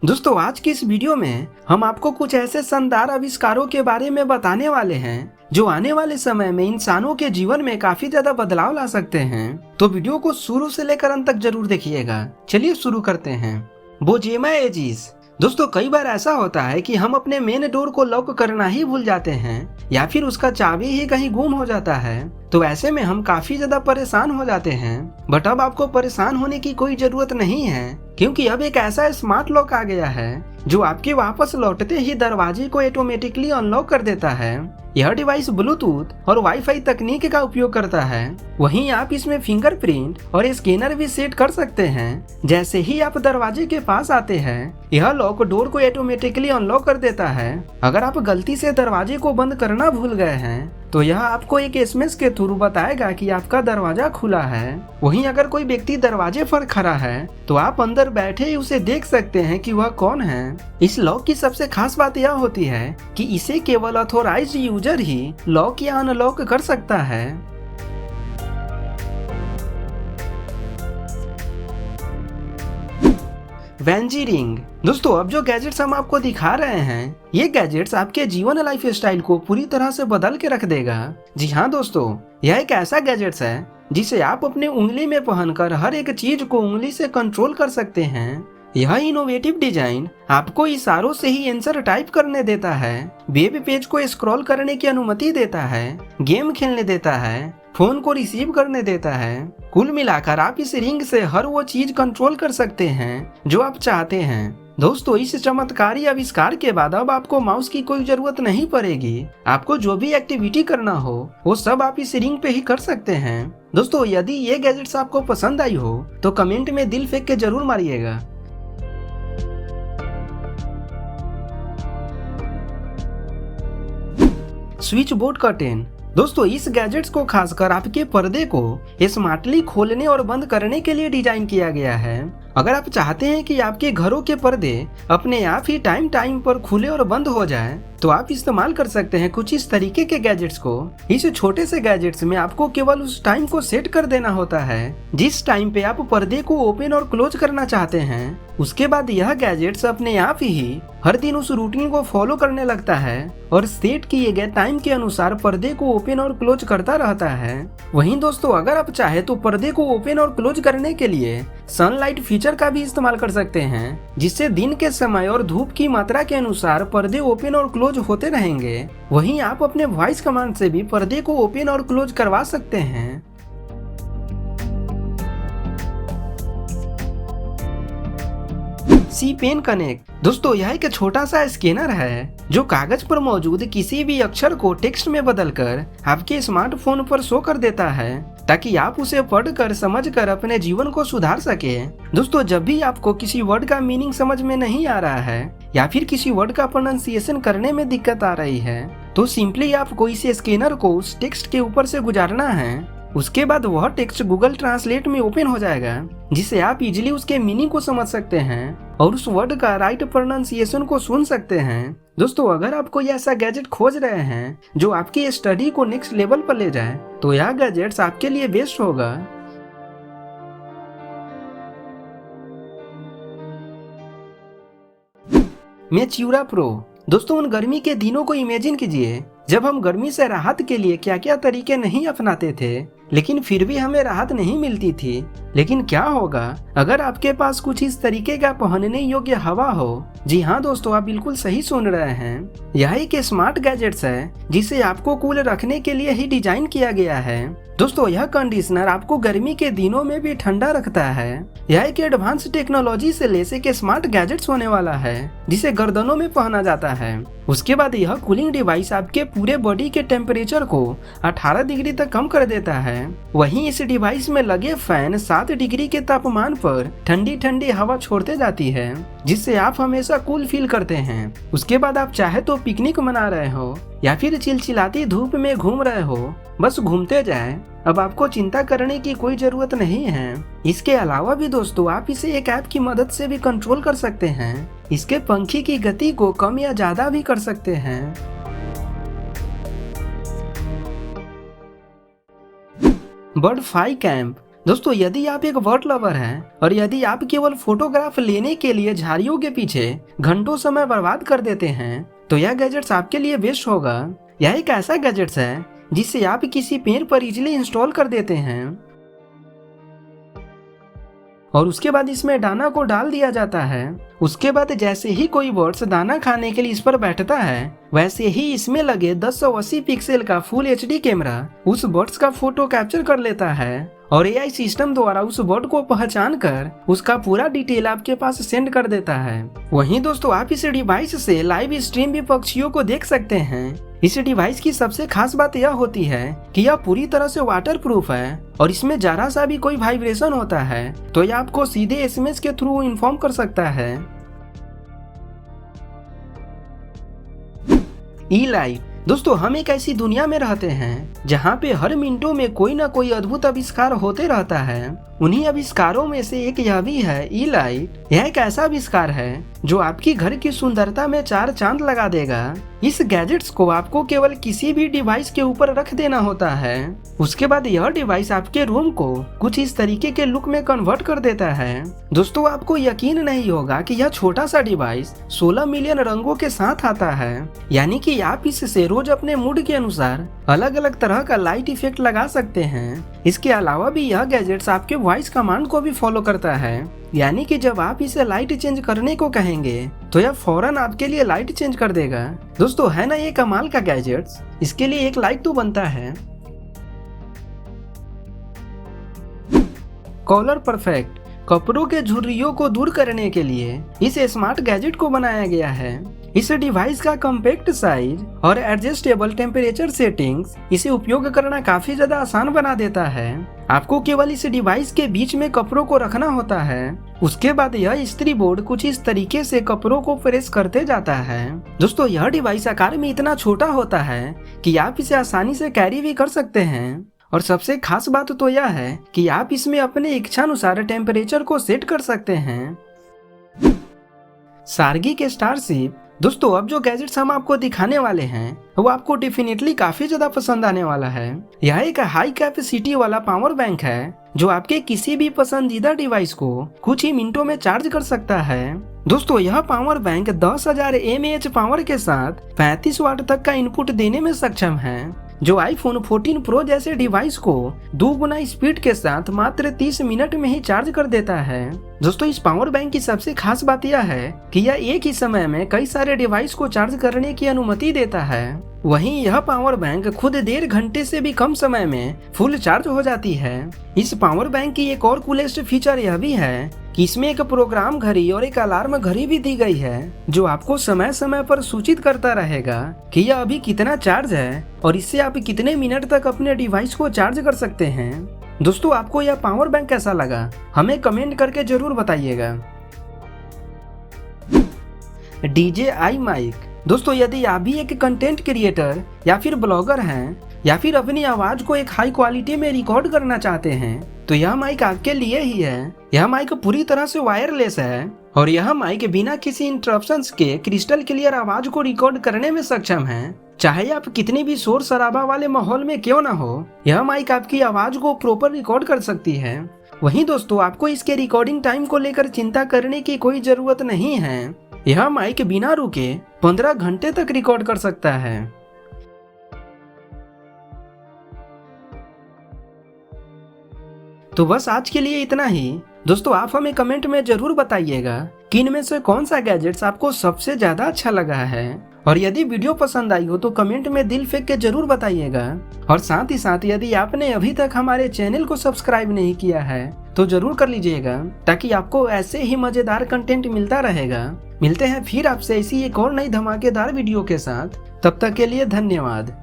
दोस्तों आज की इस वीडियो में हम आपको कुछ ऐसे शानदार आविष्कारों के बारे में बताने वाले हैं जो आने वाले समय में इंसानों के जीवन में काफी ज्यादा बदलाव ला सकते हैं। तो वीडियो को शुरू से लेकर अंत तक जरूर देखिएगा। चलिए शुरू करते हैं। बोजेमा एजिस। दोस्तों कई बार ऐसा होता है कि हम अपने मेन डोर को लॉक करना ही भूल जाते हैं या फिर उसका चाबी ही कहीं गुम हो जाता है। तो ऐसे में हम काफी ज्यादा परेशान हो जाते हैं। बट अब आपको परेशान होने की कोई जरूरत नहीं है, क्योंकि अब एक ऐसा स्मार्ट लॉक आ गया है जो आपके वापस लौटते ही दरवाजे को ऑटोमेटिकली अनलॉक कर देता है। यह डिवाइस ब्लूटूथ और वाईफाई तकनीक का उपयोग करता है। वहीं आप इसमें फिंगरप्रिंट और स्कैनर भी सेट कर सकते हैं। जैसे ही आप दरवाजे के पास आते हैं, यह लॉक डोर को ऑटोमेटिकली अनलॉक कर देता है। अगर आप गलती से दरवाजे को बंद करना भूल गए हैं तो यह आपको एक एसएमएस के थ्रू बताएगा कि आपका दरवाजा खुला है। वहीं अगर कोई व्यक्ति दरवाजे पर खड़ा है तो आप अंदर बैठे ही उसे देख सकते हैं कि वह कौन है। इस लॉक की सबसे खास बात यह होती है कि इसे केवल ऑथोराइज्ड यूजर ही लॉक या अनलॉक कर सकता है। वेंजी रिंग। दोस्तों अब जो गैजेट्स हम आपको दिखा रहे हैं, ये गैजेट्स आपके जीवन लाइफ स्टाइल को पूरी तरह से बदल के रख देगा। जी हाँ दोस्तों, यह एक ऐसा गैजेट्स है जिसे आप अपने उंगली में पहनकर हर एक चीज को उंगली से कंट्रोल कर सकते हैं। यह इनोवेटिव डिजाइन आपको इशारों से ही आंसर टाइप करने देता है, वेब पेज को स्क्रॉल करने की अनुमति देता है, गेम खेलने देता है, फोन को रिसीव करने देता है। कुल मिलाकर आप इस रिंग से हर वो चीज कंट्रोल कर सकते हैं जो आप चाहते हैं। दोस्तों इस चमत्कारी आविष्कार के बाद अब आपको माउस की कोई जरूरत नहीं पड़ेगी। आपको जो भी एक्टिविटी करना हो वो सब आप इस रिंग पे ही कर सकते हैं। दोस्तों यदि ये गैजेट्स आपको पसंद आई हो तो कमेंट में दिल फेंक के जरूर मारिएगा। Switch board curtain. दोस्तों इस गैजेट्स को खासकर आपके पर्दे को स्मार्टली खोलने और बंद करने के लिए डिजाइन किया गया है। अगर आप चाहते हैं कि आपके घरों के पर्दे अपने आप ही टाइम पर खुले और बंद हो जाएं, तो आप इस्तेमाल कर सकते हैं कुछ इस तरीके के गैजेट्स को। इस छोटे से गैजेट्स में आपको केवल उस टाइम को सेट कर देना होता है जिस टाइम पे आप पर्दे को ओपन और क्लोज करना चाहते हैं। उसके बाद यह गैजेट्स अपने आप ही हर दिन उस रूटीन को फॉलो करने लगता है और सेट किए गए टाइम के अनुसार पर्दे को ओपन और क्लोज करता रहता है। वहीं दोस्तों अगर आप चाहे तो पर्दे को ओपन और क्लोज करने के लिए सनलाइट फीचर का भी इस्तेमाल कर सकते हैं, जिससे दिन के समय और धूप की मात्रा के अनुसार पर्दे ओपन और क्लोज होते रहेंगे। वहीं आप अपने वॉइस कमांड से भी पर्दे को ओपन और क्लोज करवा सकते हैं। सी पेन कनेक्ट। दोस्तों यह एक छोटा सा स्कैनर है जो कागज पर मौजूद किसी भी अक्षर को टेक्स्ट में बदलकर आपके स्मार्टफोन पर शो कर देता है, ताकि आप उसे पढ़कर समझकर अपने जीवन को सुधार सके। दोस्तों जब भी आपको किसी वर्ड का मीनिंग समझ में नहीं आ रहा है या फिर किसी वर्ड का प्रोनाउंसिएशन करने में दिक्कत आ रही है, तो सिंपली आपको इस स्कैनर को उस टेक्स्ट के ऊपर से गुजारना है। उसके बाद वह टेक्स्ट गूगल ट्रांसलेट में ओपन हो जाएगा, जिससे आप इजीली उसके मीनिंग को समझ सकते हैं और उस वर्ड का राइट प्रोनाउंसिएशन को सुन सकते हैं। दोस्तों अगर आप कोई ऐसा गैजेट खोज रहे हैं जो आपकी स्टडी को नेक्स्ट लेवल पर ले जाए, तो यह गैजेट्स आपके लिए बेस्ट होगा। मैच्यूरा प्रो। दोस्तों उन गर्मी के दिनों को इमेजिन कीजिए जब हम गर्मी से राहत के लिए क्या क्या तरीके नहीं अपनाते थे, लेकिन फिर भी हमें राहत नहीं मिलती थी। लेकिन क्या होगा अगर आपके पास कुछ इस तरीके का पहनने योग्य हवा हो। जी हाँ दोस्तों, आप बिल्कुल सही सुन रहे हैं। यह एक स्मार्ट गैजेट्स है जिसे आपको कूल रखने के लिए ही डिजाइन किया गया है। दोस्तों यह कंडीशनर आपको गर्मी के दिनों में भी ठंडा रखता है। यह एक एडवांस टेक्नोलॉजी से लेस एक स्मार्ट गैजेट्स होने वाला है जिसे गर्दनों में पहना जाता है। उसके बाद यह कूलिंग डिवाइस आपके पूरे बॉडी के टेम्परेचर को 18 डिग्री तक कम कर देता है। वहीं इस डिवाइस में लगे फैन 7 डिग्री के तापमान पर ठंडी ठंडी हवा छोड़ते जाती है, जिससे आप हमेशा कूल फील करते हैं। उसके बाद आप चाहे तो पिकनिक मना रहे हो या फिर चिलचिलाती धूप में घूम रहे हो, बस घूमते जाएं। अब आपको चिंता करने की कोई जरूरत नहीं है। इसके अलावा भी दोस्तों आप इसे एक ऐप की मदद से भी कंट्रोल कर सकते हैं। इसके पंखे की गति को कम या ज्यादा भी कर सकते हैं। Bird fly camp. दोस्तों यदि आप एक बर्ड लवर हैं और यदि आप केवल फोटोग्राफ लेने के लिए झाड़ियों के पीछे घंटों समय बर्बाद कर देते हैं तो यह गैजेट्स आपके लिए बेस्ट होगा। यह एक ऐसा गैजेट्स है जिसे आप किसी पेड़ पर इजीली इंस्टॉल कर देते हैं और उसके बाद इसमें दाना को डाल दिया जाता है। उसके बाद जैसे ही कोई बर्ड्स दाना खाने के लिए इस पर बैठता है वैसे ही इसमें लगे 1080 पिक्सल का फुल HD कैमरा उस बर्ड्स का फोटो कैप्चर कर लेता है और AI सिस्टम द्वारा उस बर्ड को पहचान कर उसका पूरा डिटेल आपके पास सेंड कर देता है। वहीं दोस्तों आप इस डिवाइस से लाइव स्ट्रीम भी पक्षियों को देख सकते हैं। इस डिवाइस की सबसे खास बात यह होती है कि यह पूरी तरह से वाटर प्रूफ है और इसमें जरा सा भी कोई वाइब्रेशन होता है तो यह आपको सीधे SMS के थ्रू इन्फॉर्म कर सकता है। ई-लाइट दोस्तों हम एक ऐसी दुनिया में रहते हैं जहाँ पे हर मिनटों में कोई ना कोई अद्भुत आविष्कार होते रहता है। उन्हीं आविष्कारों में से एक यह भी है ई-लाइट। यह एक ऐसा आविष्कार है जो आपकी घर की सुंदरता में 4 चांद लगा देगा। इस गैजेट्स को आपको केवल किसी भी डिवाइस के ऊपर रख देना होता है। उसके बाद यह डिवाइस आपके रूम को कुछ इस तरीके के लुक में कन्वर्ट कर देता है। दोस्तों आपको यकीन नहीं होगा कि यह छोटा सा डिवाइस 16 मिलियन रंगों के साथ आता है, यानी कि आप इससे रोज अपने मूड के अनुसार अलग अलग तरह का लाइट इफेक्ट लगा सकते हैं। इसके अलावा भी यह गैजेट्स आपके वॉइस कमांड को भी फॉलो करता है, यानी कि जब आप इसे लाइट चेंज करने को कहेंगे तो यह फौरन आपके लिए लाइट चेंज कर देगा। दोस्तों है ना ये कमाल का गैजेट्स। इसके लिए एक लाइक तो बनता है। कॉलर परफेक्ट कपड़ों के झुर्रियों को दूर करने के लिए इस स्मार्ट गैजेट को बनाया गया है। इस डिवाइस का कॉम्पैक्ट साइज और एडजस्टेबल टेम्परेचर सेटिंग्स इसे उपयोग करना काफी ज्यादा आसान बना देता है। आपको केवल इस डिवाइस के बीच में कपड़ों को रखना होता है। उसके बाद यह इस्त्री बोर्ड कुछ इस तरीके से कपड़ों को प्रेस करते जाता है। दोस्तों यह डिवाइस आकार में इतना छोटा होता है कि आप इसे आसानी से कैरी भी कर सकते हैं और सबसे खास बात तो यह है कि आप इसमें अपने इच्छानुसार टेम्परेचर को सेट कर सकते हैं। सार्गी के स्टारशिप दोस्तों अब जो गैजेट्स हम आपको दिखाने वाले हैं वो आपको डेफिनेटली काफी ज्यादा पसंद आने वाला है। यह एक हाई कैपेसिटी वाला पावर बैंक है जो आपके किसी भी पसंदीदा डिवाइस को कुछ ही मिनटों में चार्ज कर सकता है। दोस्तों यह पावर बैंक 10,000 mAh पावर के साथ 35 वाट तक का इनपुट देने में सक्षम है, जो iPhone 14 Pro जैसे डिवाइस को 2 गुना स्पीड के साथ मात्र 30 मिनट में ही चार्ज कर देता है। दोस्तों इस पावर बैंक की सबसे खास बात यह है कि यह एक ही समय में कई सारे डिवाइस को चार्ज करने की अनुमति देता है। वहीं यह पावर बैंक खुद 1.5 घंटे से भी कम समय में फुल चार्ज हो जाती है। इस पावर बैंक की एक और कूलेस्ट फीचर यह भी है कि इसमें एक प्रोग्राम घड़ी और एक अलार्म घड़ी भी दी गई है जो आपको समय समय पर सूचित करता रहेगा कि यह अभी कितना चार्ज है और इससे आप कितने मिनट तक अपने डिवाइस को चार्ज कर सकते हैं। दोस्तों आपको यह पावर बैंक कैसा लगा हमें कमेंट करके जरूर बताइएगा। DJI माइक दोस्तों यदि आप भी एक कंटेंट क्रिएटर या फिर ब्लॉगर हैं या फिर अपनी आवाज को एक हाई क्वालिटी में रिकॉर्ड करना चाहते हैं तो यह माइक आपके लिए ही है। यह माइक पूरी तरह से वायरलेस है और यह माइक बिना किसी इंटरप्शंस के क्रिस्टल क्लियर आवाज को रिकॉर्ड करने में सक्षम है। चाहे आप कितनी भी शोर शराबा वाले माहौल में क्यों ना हो, यह माइक आपकी आवाज को प्रॉपर रिकॉर्ड कर सकती है। वहीं दोस्तों आपको इसके रिकॉर्डिंग टाइम को लेकर चिंता करने की कोई जरूरत नहीं है। यह माइक बिना रुके 15 घंटे तक रिकॉर्ड कर सकता है। तो बस आज के लिए इतना ही। दोस्तों आप हमें कमेंट में जरूर बताइएगा कि इनमें से कौन सा गैजेट्स आपको सबसे ज्यादा अच्छा लगा है और यदि वीडियो पसंद आई हो तो कमेंट में दिल फेंक के जरूर बताइएगा। और साथ ही साथ यदि आपने अभी तक हमारे चैनल को सब्सक्राइब नहीं किया है तो जरूर कर लीजिएगा ताकि आपको ऐसे ही मजेदार कंटेंट मिलता रहेगा। मिलते हैं फिर आपसे ऐसी एक और नई धमाकेदार वीडियो के साथ। तब तक के लिए धन्यवाद।